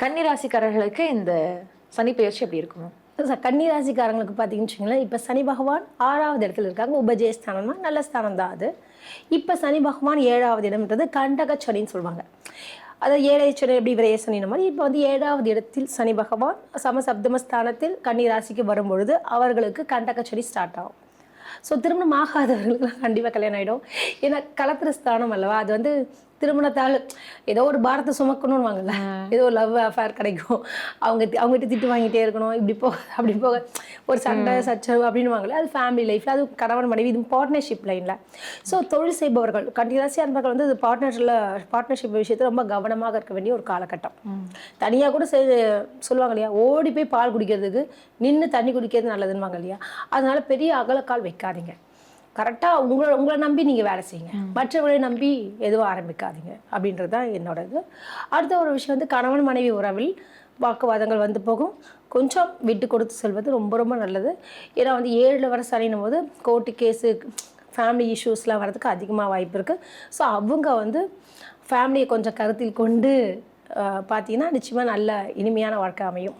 கன்னி ராசிக்காரர்களுக்கு இந்த சனி பெயர்ச்சி எப்படி இருக்கும்? கன்னி ராசிக்காரங்களுக்கு பார்த்தீங்கன்னு வச்சுங்களேன், இப்போ சனி பகவான் 6வது இடத்துல இருக்காங்க. உபஜயஸ்தானம்னா நல்ல ஸ்தானம் தான் அது. இப்போ சனி பகவான் 7வது இடம்ன்றது கண்டக சனின்னு சொல்லுவாங்க. அதாவது 7 சனி எப்படி விரைய சனின மாதிரி இப்போ வந்து 7வது இடத்தில் சனி பகவான் சமசப்தமஸ்தானத்தில் கன்னி ராசிக்கு வரும்பொழுது அவர்களுக்கு கண்டக சனி ஸ்டார்ட் ஆகும். ஸோ திருமணம் ஆகாதவர்களுக்குலாம் கண்டிப்பாக கல்யாணம் ஆகிடும். ஏன்னா கலத்திர ஸ்தானம் அல்லவா, அது வந்து திருமணத்தால் ஏதோ ஒரு பாரத்தை சுமக்கணும்னு வாங்கல, ஏதோ ஒரு லவ் அஃபேர் கிடைக்கும், அவங்ககிட்ட திட்டு வாங்கிட்டே இருக்கணும், இப்படி போக அப்படி போக ஒரு சண்டை சச்சரவு அப்படின்னு வாங்கல, அது ஃபேமிலி லைஃப்பில், அது கணவன் மனைவி, இது பார்ட்னர்ஷிப் லைனில். ஸோ தொழில் செய்பவர்கள் கண்டினியூஸாக இருந்தவர்கள் வந்து இது பார்ட்னர்ஷிப் விஷயத்தில் ரொம்ப கவனமாக இருக்க வேண்டிய ஒரு காலகட்டம். தனியாக கூட சொல்லுவாங்க இல்லையா, ஓடி போய் பால் குடிக்கிறதுக்கு நின்று தண்ணி குடிக்கிறது நல்லதுன்னு இல்லையா, அதனால பெரிய அகலக்கால் வைக்காதீங்க. கரெக்டாக உங்களை நம்பி நீங்கள் வேலை செய்யுங்க, மற்றவர்களை நம்பி எதுவும் ஆரம்பிக்காதீங்க அப்படின்றது தான் என்னோட இது. அடுத்த ஒரு விஷயம் வந்து கணவன் மனைவி உறவில் வாக்குவாதங்கள் வந்து போகும். கொஞ்சம் விட்டு கொடுத்து செல்வது ரொம்ப ரொம்ப நல்லது. ஏன்னா வந்து 7ல் வர சனின்னும் போது கோர்ட்டு கேஸு ஃபேமிலி இஷ்யூஸ்லாம் வரதுக்கு அதிகமாக வாய்ப்பு இருக்குது. ஸோ அவங்க வந்து ஃபேமிலியை கொஞ்சம் கருத்தில் கொண்டு பார்த்தீங்கன்னா நிச்சயமாக நல்ல இனிமையான வாழ்க்கை அமையும்.